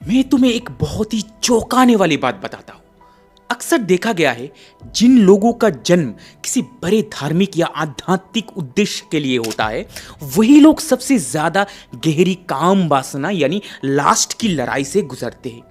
मैं तुम्हें एक बहुत ही चौंकाने वाली बात बताता हूं। अक्सर देखा गया है, जिन लोगों का जन्म किसी बड़े धार्मिक या आध्यात्मिक उद्देश्य के लिए होता है, वही लोग सबसे ज्यादा गहरी काम वासना यानी लास्ट की लड़ाई से गुजरते हैं।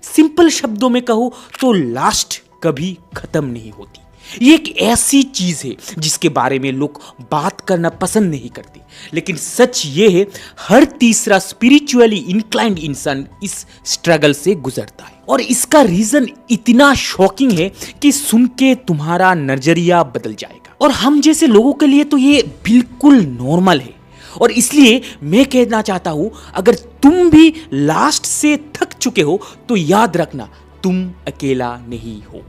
सिंपल शब्दों में कहो तो लास्ट कभी खत्म नहीं होती। ये एक ऐसी चीज है जिसके बारे में लोग बात करना पसंद नहीं करते, लेकिन सच ये है, हर तीसरा स्पिरिचुअली इंक्लाइंड इंसान इस स्ट्रगल से गुजरता है। और इसका रीजन इतना शॉकिंग है कि सुन के तुम्हारा नजरिया बदल जाएगा। और हम जैसे लोगों के लिए तो ये बिल्कुल नॉर्मल है। और इसलिए मैं कहना चाहता हूं, अगर तुम भी लास्ट से थक चुके हो तो याद रखना, तुम अकेला नहीं हो।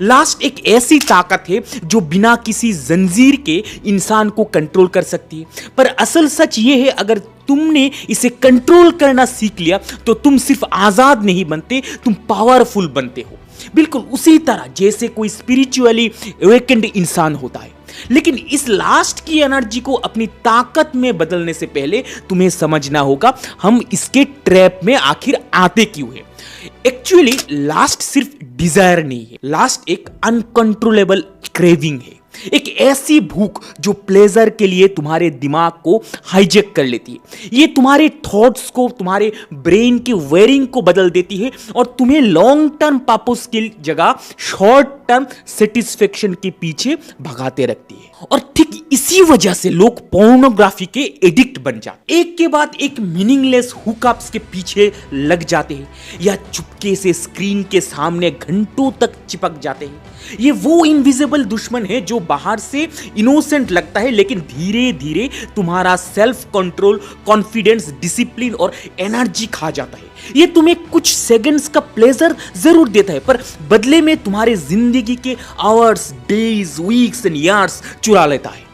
लास्ट एक ऐसी ताकत है जो बिना किसी जंजीर के इंसान को कंट्रोल कर सकती है। पर असल सच ये है, अगर तुमने इसे कंट्रोल करना सीख लिया तो तुम सिर्फ आजाद नहीं बनते, तुम पावरफुल बनते हो। बिल्कुल उसी तरह जैसे कोई स्पिरिचुअली अवेकेंड इंसान होता है। लेकिन इस लास्ट की एनर्जी को अपनी ताकत में बदलने से पहले तुम्हें समझना होगा, हम इसके ट्रैप में आखिर आते क्यों हैं। एक्चुअली लास्ट सिर्फ डिजायर नहीं है, लास्ट एक अनकंट्रोलेबल क्रेविंग है। एक ऐसी भूख जो प्लेजर के लिए तुम्हारे दिमाग को हाईजैक कर लेती है। ये तुम्हारे थॉट्स को, तुम्हारे ब्रेन के वेयरिंग को बदल देती है और तुम्हें लॉन्ग टर्म पर्पस की जगह शॉर्ट टर्म सेटिस्फेक्शन के पीछे भगाते रखती है। और ठीक इसी वजह से लोग पोर्नोग्राफी के एडिक्ट बन जाते, एक के बाद एक मीनिंगलेस हुकअप्स के पीछे लग जाते हैं या चुपके से स्क्रीन के सामने घंटों तक चिपक जाते हैं। ये वो इनविजिबल दुश्मन है जो बाहर से इनोसेंट लगता है, लेकिन धीरे धीरे तुम्हारा सेल्फ कंट्रोल, कॉन्फिडेंस, डिसिप्लिन और एनर्जी खा जाता है। ये तुम्हें कुछ सेकंड्स का प्लेजर जरूर देता है, पर बदले में तुम्हारे जिंदगी के hours, days, weeks and years चुरा लेता है।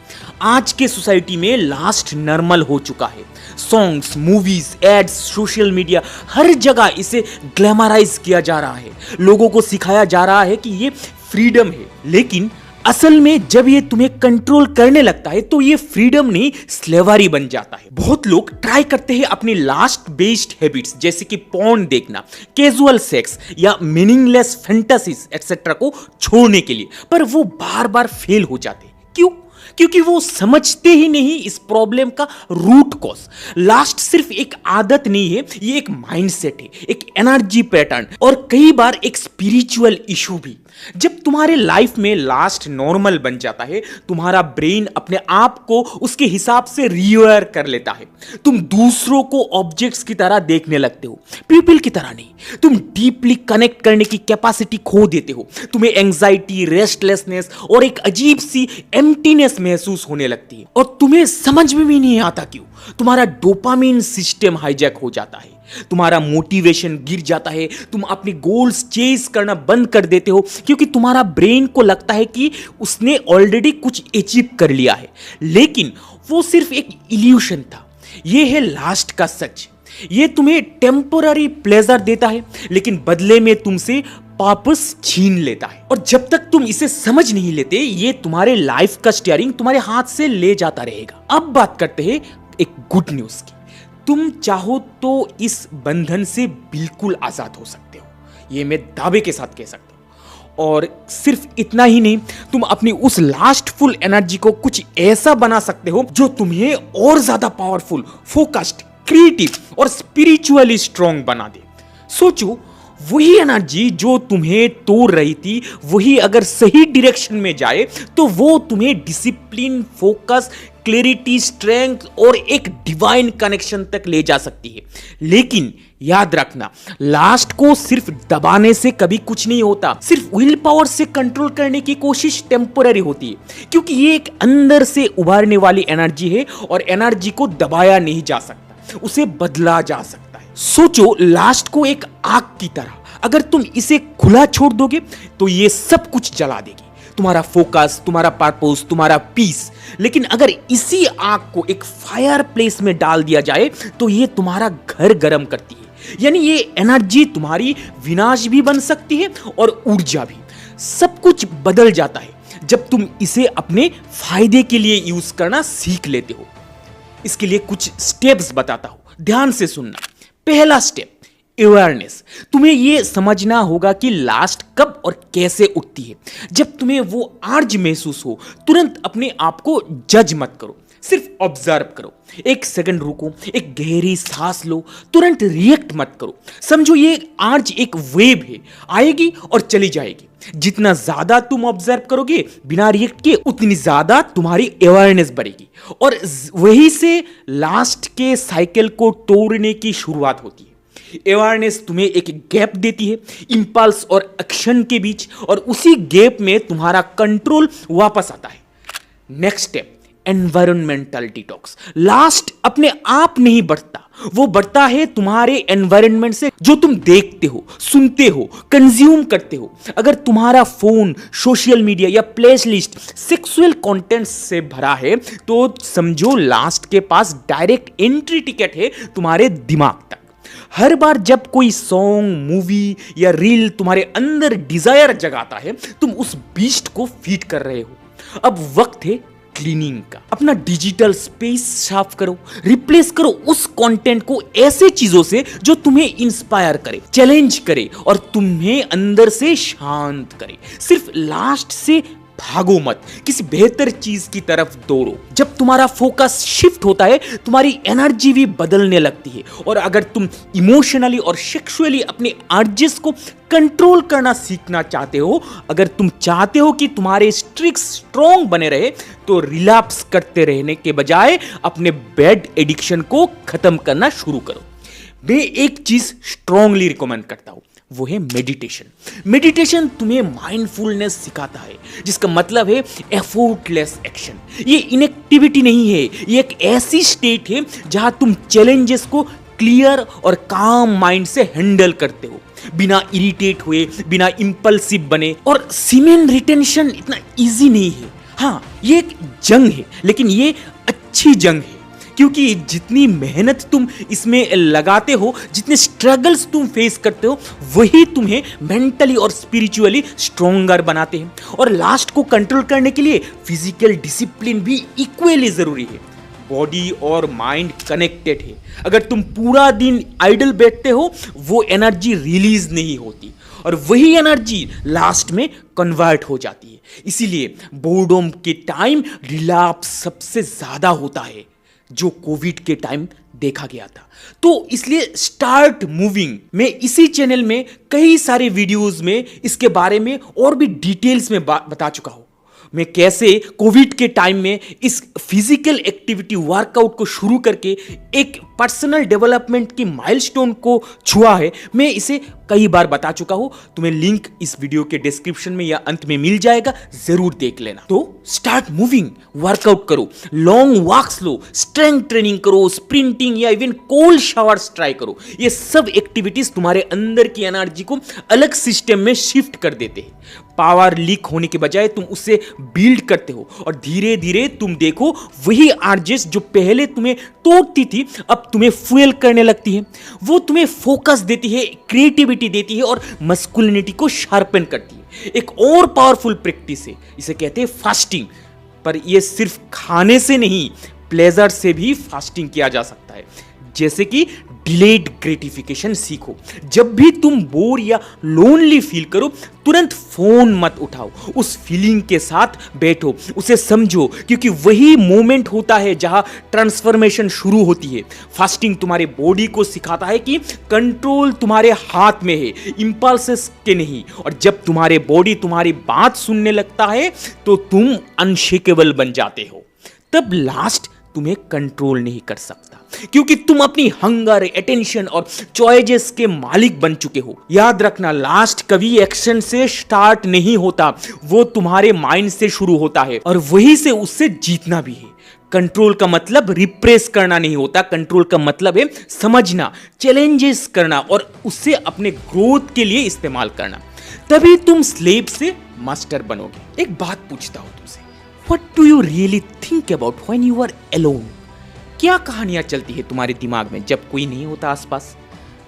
आज के सोसाइटी में लास्ट नॉर्मल हो चुका है। Songs, movies, ads, social media, हर जगह इसे ग्लैमराइज किया जा रहा है। लोगों को सिखाया जा रहा है कि ये फ्रीडम है, लेकिन असल में जब ये तुम्हें कंट्रोल करने लगता है तो ये फ्रीडम नहीं, स्लेवरी बन जाता है। बहुत लोग ट्राई करते हैं अपनी लास्ट बेस्ड हैबिट्स जैसे कि पॉर्न देखना, कैजुअल सेक्स या मीनिंगलेस फैंटेसीज एक्सेट्रा को छोड़ने के लिए, पर वो बार बार फेल हो जाते हैं। क्यों? क्योंकि वो समझते ही नहीं इस प्रॉब्लम का रूट कॉज। लास्ट सिर्फ एक आदत नहीं है, ये एक माइंडसेट है, एक एनर्जी पैटर्न और कई बार एक स्पिरिचुअल इशू भी। जब तुम्हारे लाइफ में लास्ट नॉर्मल बन जाता है, तुम्हारा ब्रेन अपने आप को उसके हिसाब से रीवायर कर लेता है। तुम दूसरों को ऑब्जेक्ट्स की तरह देखने लगते हो, पीपल की तरह नहीं। तुम डीपली कनेक्ट करने की कैपेसिटी खो देते हो। तुम्हें एंजाइटी, रेस्टलेसनेस और एक अजीब सी एम्प्टीनेस महसूस होने लगती है और तुम्हें समझ में भी नहीं आता क्यों। तुम्हारा डोपामिन सिस्टम हाईजैक हो जाता है, तुम्हारा मोटिवेशन गिर जाता है, तुम अपने गोल्स चेज करना बंद कर देते हो क्योंकि तुम्हारा ब्रेन को लगता है कि उसने ऑलरेडी कुछ अचीव कर लिया है, लेकिन वो सिर्फ एक इल्यूशन था। ये है लास्ट का सच। ये तुम्हें टेम्पोररी प्लेजर देता है, लेकिन बदले में तुमसे वापस छीन लेता है। और जब तक तुम इसे समझ नहीं लेते, ये तुम्हारे लाइफ का स्टीयरिंग तुम्हारे हाथ से ले जाता रहेगा। अब बात करते हैं एक गुड न्यूज की। तुम चाहो तो इस बंधन से बिल्कुल आजाद हो सकते हो, ये मैं दावे के साथ कह सकता हूं। और सिर्फ इतना ही नहीं, तुम अपनी उस लास्टफुल एनर्जी को कुछ ऐसा बना सकते हो जो तुम्हें और ज्यादा पावरफुल, फोकस्ड, क्रिएटिव और स्पिरिचुअली स्ट्रांग बना दे। सोचो, वही एनर्जी जो तुम्हें तोड़ रही थी, वही अगर सही डायरेक्शन में जाए तो वो तुम्हें डिसिप्लिन, फोकस, क्लैरिटी, स्ट्रेंथ और एक डिवाइन कनेक्शन तक ले जा सकती है। लेकिन याद रखना, लास्ट को सिर्फ दबाने से कभी कुछ नहीं होता। सिर्फ विल पावर से कंट्रोल करने की कोशिश टेम्पोररी होती है, क्योंकि ये एक अंदर से उभारने वाली एनर्जी है और एनर्जी को दबाया नहीं जा सकता, उसे बदला जा सकता है। सोचो, लास्ट को एक आग की तरह, अगर तुम इसे खुला छोड़ दोगे तो ये सब कुछ जला देगी, तुम्हारा फोकस, तुम्हारा पर्पस, तुम्हारा पीस। लेकिन अगर इसी आग को एक फायर प्लेस में डाल दिया जाए तो ये तुम्हारा घर गर्म करती है। यानी ये एनर्जी तुम्हारी विनाश भी बन सकती है और ऊर्जा भी। सब कुछ बदल जाता है जब तुम इसे अपने फायदे के लिए यूज करना सीख लेते हो। इसके लिए कुछ स्टेप्स बताता हूं, ध्यान से सुनना। पहला स्टेप, अवेयरनेस। तुम्हें यह समझना होगा कि लास्ट कब और कैसे उठती है। जब तुम्हें वो आर्ज महसूस हो, तुरंत अपने आप को जज मत करो, सिर्फ ऑब्जर्व करो। एक सेकंड रुको, एक गहरी सांस लो, तुरंत रिएक्ट मत करो। समझो ये आर्ज एक वेव है, आएगी और चली जाएगी। जितना ज्यादा तुम ऑब्जर्व करोगे बिना रिएक्ट किए, उतनी ज्यादा तुम्हारी अवेयरनेस बढ़ेगी और वहीं से लास्ट के साइकिल को तोड़ने की शुरुआत होती है। अवेयरनेस तुम्हें एक गैप देती है इंपल्स और एक्शन के बीच, और उसी गैप में तुम्हारा कंट्रोल वापस आता है। Next step, environmental detox. Last अपने आप नहीं बढ़ता, वो बढ़ता है तुम्हारे एनवायरनमेंट से, जो तुम देखते हो, सुनते हो, कंज्यूम करते हो। अगर तुम्हारा फोन, सोशल मीडिया या प्लेलिस्ट सेक्सुअल कंटेंट से भरा है, तो समझो लास्ट के पास डायरेक्ट एंट्री टिकट है तुम्हारे दिमाग तक। हर बार जब कोई सॉन्ग, मूवी या रील तुम्हारे अंदर डिजायर जगाता है, तुम उस बीस्ट को फीड कर रहे हो। अब वक्त है क्लीनिंग का। अपना डिजिटल स्पेस साफ करो, रिप्लेस करो उस कंटेंट को ऐसे चीजों से जो तुम्हें इंस्पायर करे, चैलेंज करे और तुम्हें अंदर से शांत करे। सिर्फ लास्ट से भागो मत, किसी बेहतर चीज की तरफ दौड़ो। जब तुम्हारा फोकस शिफ्ट होता है, तुम्हारी एनर्जी भी बदलने लगती है। और अगर तुम इमोशनली और सेक्सुअली अपने अर्जेस को कंट्रोल करना सीखना चाहते हो, अगर तुम चाहते हो कि तुम्हारे स्ट्रिक्स स्ट्रॉन्ग बने रहे, तो रिलैप्स करते रहने के बजाय अपने बैड एडिक्शन को खत्म करना शुरू करो। मैं एक चीज स्ट्रांगली रिकमेंड करता हूं, वो है मेडिटेशन। मेडिटेशन तुम्हें माइंडफुलनेस सिखाता है, जिसका मतलब है एफर्टलेस एक्शन। ये इनएक्टिविटी नहीं है, ये एक ऐसी स्टेट है जहां तुम चैलेंजेस को क्लियर और काम माइंड से हैंडल करते हो, बिना इरिटेट हुए, बिना इंपल्सिव बने। और सीमेन रिटेंशन इतना इजी नहीं है। हाँ, ये एक जंग है, लेकिन ये अच्छी जंग है, क्योंकि जितनी मेहनत तुम इसमें लगाते हो, जितने स्ट्रगल्स तुम फेस करते हो, वही तुम्हें मेंटली और स्पिरिचुअली स्ट्रॉन्गर बनाते हैं। और लास्ट को कंट्रोल करने के लिए फिजिकल डिसिप्लिन भी इक्वली जरूरी है। बॉडी और माइंड कनेक्टेड है। अगर तुम पूरा दिन आइडल बैठते हो, वो एनर्जी रिलीज नहीं होती और वही एनर्जी लास्ट में कन्वर्ट हो जाती है। इसीलिए बोर्डम के टाइम रिलैप्स सबसे ज्यादा होता है, जो कोविड के टाइम देखा गया था। तो इसलिए स्टार्ट मूविंग। मैं इसी चैनल में कई सारे वीडियोस में इसके बारे में और भी डिटेल्स में बता चुका हूं। मैं कैसे कोविड के टाइम में इस फिजिकल एक्टिविटी वर्कआउट को शुरू करके एक पर्सनल डेवलपमेंट की माइलस्टोन को छुआ है, मैं इसे कई बार बता चुका हूं। तुम्हें लिंक इस वीडियो के डिस्क्रिप्शन में या अंत में मिल जाएगा, जरूर देख लेना। तो स्टार्ट मूविंग, वर्कआउट करो, लॉन्ग वॉक्स लो, स्ट्रेंथ ट्रेनिंग करो, स्प्रिंटिंग या इवन कोल्ड शावर्स ट्राई करो। ये सब एक्टिविटीज तुम्हारे अंदर की एनर्जी को अलग सिस्टम में शिफ्ट कर देते हैं। पावर लीक होने के बजाय तुम उससे बिल्ड करते हो और धीरे धीरे तुम देखो वही आर्जेस जो पहले तुम्हें तोड़ती थी, अब तुम्हें फ्यूल करने लगती है। वो तुम्हें फोकस देती है, क्रिएटिविटी देती है और मस्कुलिनिटी को शार्पन करती है। एक और पावरफुल प्रैक्टिस है, इसे कहते हैं फास्टिंग। पर यह सिर्फ खाने से नहीं, प्लेजर से भी फास्टिंग किया जा सकता है। जैसे कि डिलेड ग्रेटिफिकेशन सीखो। जब भी तुम बोर या लोनली फील करो, तुरंत फोन मत उठाओ, उस फीलिंग के साथ बैठो, उसे समझो, क्योंकि वही मोमेंट होता है जहां ट्रांसफॉर्मेशन शुरू होती है। फास्टिंग तुम्हारे बॉडी को सिखाता है कि कंट्रोल तुम्हारे हाथ में है, इंपल्सेस के नहीं। और जब तुम्हारे बॉडी तुम्हारी बात सुनने लगता है, तो तुम अनशेकेबल बन जाते हो। तब लास्ट तुम्हें कंट्रोल नहीं कर सकता, क्योंकि तुम अपनी हंगर, अटेंशन और चॉइसेस के मालिक बन चुके हो। याद रखना, लास्ट कभी एक्शन से स्टार्ट नहीं होता, वो तुम्हारे माइंड से शुरू होता है और वहीं से उससे जीतना भी है। कंट्रोल का मतलब रिप्रेस करना नहीं होता, कंट्रोल का मतलब है समझना, चैलेंजेस करना और उससे अपने ग्रोथ के लिए इस्तेमाल करना। तभी तुम स्लेव से मास्टर बनोगे। एक बात पूछता हूं तुमसे, What do you really think about when you are alone? क्या कहानियां चलती है तुम्हारे दिमाग में जब कोई नहीं होता आसपास?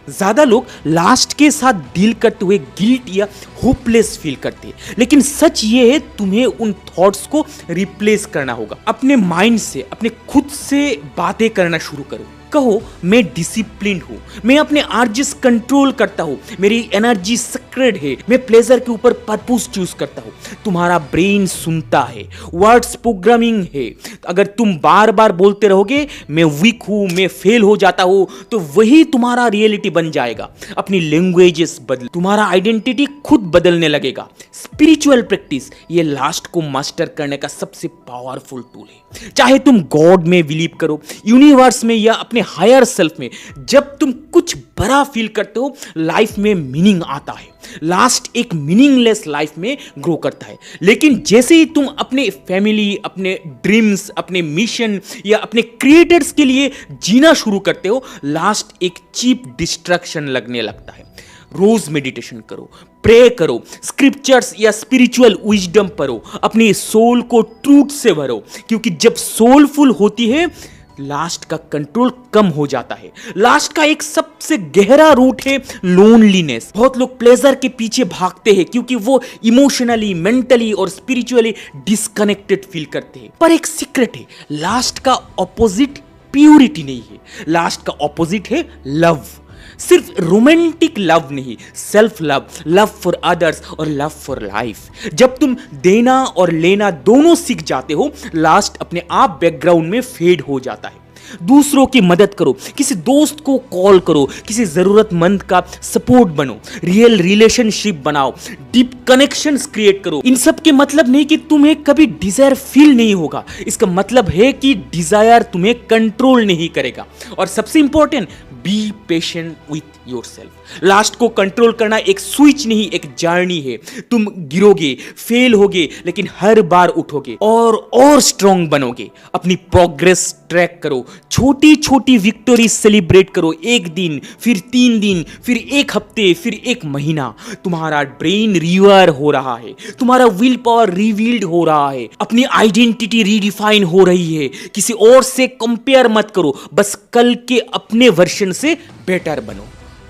ज्यादा लोग लास्ट के साथ डील करते हुए गिल्ट या होपलेस फील करते हैं, लेकिन सच ये है तुम्हें उन थॉट्स को रिप्लेस करना होगा। अपने माइंड से, अपने खुद से बातें करना शुरू करो। कहो मैं डिसिप्लिन्ड हूं, मैं अपने आर्जेस कंट्रोल करता हूं, मेरी एनर्जी सेक्रेड है, मैं प्लेजर के ऊपर पर्पस चूज करता हूं। तुम्हारा ब्रेन सुनता है, वर्ड्स प्रोग्रामिंग है। अगर तुम बार बार बोलते रहोगे मैं वीक हूं, मैं फेल हो जाता हूं, तो वही तुम्हारा रियलिटी बन जाएगा। अपनी लैंग्वेजेस बदल, तुम्हारा आइडेंटिटी खुद बदलने लगेगा। स्पिरिचुअल प्रैक्टिस ये लास्ट को मास्टर करने का सबसे पावरफुल टूल है। चाहे तुम गॉड में बिलीव करो, यूनिवर्स में या अपने हायर सेल्फ में, जब तुम कुछ बड़ा फील करते हो लाइफ में मीनिंग आता है। लास्ट एक मीनिंगलेस लाइफ में ग्रो करता है, लेकिन जैसे ही तुम अपने फैमिली, अपने ड्रीम्स, अपने मिशन या अपने क्रिएटर्स के लिए जीना शुरू करते हो, लास्ट एक चीप डिस्ट्रैक्शन लगने लगता है। रोज मेडिटेशन करो, प्रे करो, स्क्रिप्चर्स या स्पिरिचुअल विजडम पढ़ो, अपनी सोल को ट्रूथ से भरो, क्योंकि जब सोलफुल होती है लास्ट का कंट्रोल कम हो जाता है। लास्ट का एक सबसे गहरा रूट है लोनलीनेस। बहुत लोग प्लेजर के पीछे भागते हैं क्योंकि वो इमोशनली, मेंटली और स्पिरिचुअली डिस्कनेक्टेड फील करते हैं। पर एक सीक्रेट है, लास्ट का ऑपोजिट प्यूरिटी नहीं है, लास्ट का ऑपोजिट है लव। सिर्फ रोमांटिक लव नहीं, self love, love for others और लव फॉर लाइफ। जब तुम देना और लेना दोनों सीख जाते हो, लास्ट अपने आप बैकग्राउंड में फेड हो जाता है। दूसरों की मदद करो, किसी दोस्त को कॉल करो, किसी जरूरतमंद का सपोर्ट बनो, रियल रिलेशनशिप बनाओ, डीप कनेक्शंस क्रिएट करो। इन सब के मतलब नहीं कि तुम्हें कभी डिजायर फील नहीं होगा, इसका मतलब है कि डिजायर तुम्हें कंट्रोल नहीं करेगा। और सबसे important, be patient with yourself. Last को कंट्रोल करना एक स्विच नहीं, एक जर्नी है। तुम गिरोगे, फेल होगे, लेकिन हर बार उठोगे और स्ट्रांग बनोगे। अपनी प्रोग्रेस ट्रैक करो, छोटी छोटी विक्टोरी सेलिब्रेट करो। एक दिन, फिर 3 दिन, फिर 1 हफ्ते, फिर 1 महीना। तुम्हारा ब्रेन रिवायर हो रहा है, तुम्हारा विल पावर रिवील्ड हो रहा है, अपनी आइडेंटिटी रीडिफाइन हो रही है। किसी और से कंपेयर मत करो, बस कल के अपने वर्जन से बेटर बनो,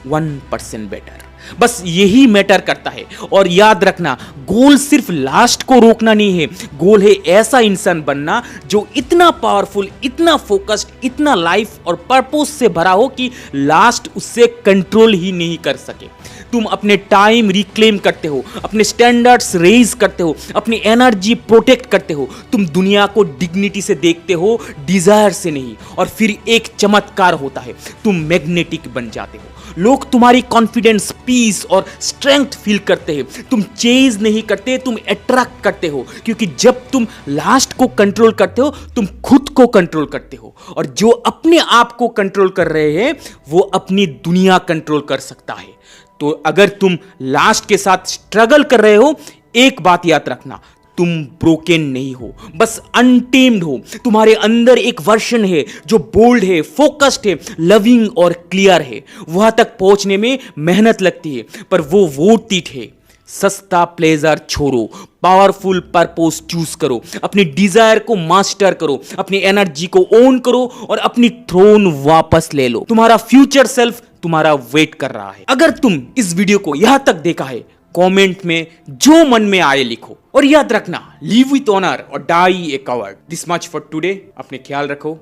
1% बेटर। बस यही मैटर करता है। और याद रखना, गोल सिर्फ लास्ट को रोकना नहीं है, गोल है ऐसा इंसान बनना जो इतना पावरफुल, इतना फोकस्ड, इतना लाइफ और पर्पस से भरा हो कि लास्ट उससे कंट्रोल ही नहीं कर सके। तुम अपने टाइम रिक्लेम करते हो, अपने स्टैंडर्ड्स रेज करते हो, अपनी एनर्जी प्रोटेक्ट करते हो। तुम दुनिया को डिग्निटी से देखते हो, डिजायर से नहीं। और फिर एक चमत्कार होता है, तुम मैग्नेटिक बन जाते हो। लोग तुम्हारी कॉन्फिडेंस, पीस और स्ट्रेंथ फील करते हैं। तुम चेज नहीं करते, तुम अट्रैक्ट करते हो, क्योंकि जब तुम लास्ट को कंट्रोल करते हो, तुम खुद को कंट्रोल करते हो। और जो अपने आप को कंट्रोल कर रहे हैं, वो अपनी दुनिया कंट्रोल कर सकता है। तो अगर तुम लास्ट के साथ स्ट्रगल कर रहे हो, एक बात याद रखना, तुम ब्रोकन नहीं हो, बस अनटेम्ड हो। तुम्हारे अंदर एक वर्जन है जो बोल्ड है, फोकस्ड है, लविंग और क्लियर है। वहां तक पहुंचने में मेहनत लगती है, पर वो वर्थ इट है। सस्ता प्लेजर छोड़ो, पावरफुल पर्पस चूज करो, अपनी डिजायर को मास्टर करो, अपनी एनर्जी को ओन करो और अपनी थ्रोन वापस ले लो। तुम्हारा फ्यूचर सेल्फ तुम्हारा वेट कर रहा है। अगर तुम इस वीडियो को यहां तक देखा है, कमेंट में जो मन में आए लिखो। और याद रखना, लिव विथ ऑनर और die a coward. This much for today. अपने ख्याल रखो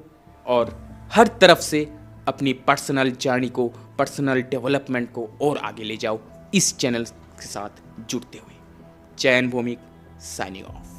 और हर तरफ से अपनी पर्सनल जर्नी को, पर्सनल डेवलपमेंट को और आगे ले जाओ, इस चैनल के साथ जुड़ते हुए। Jain Bhowmik signing of.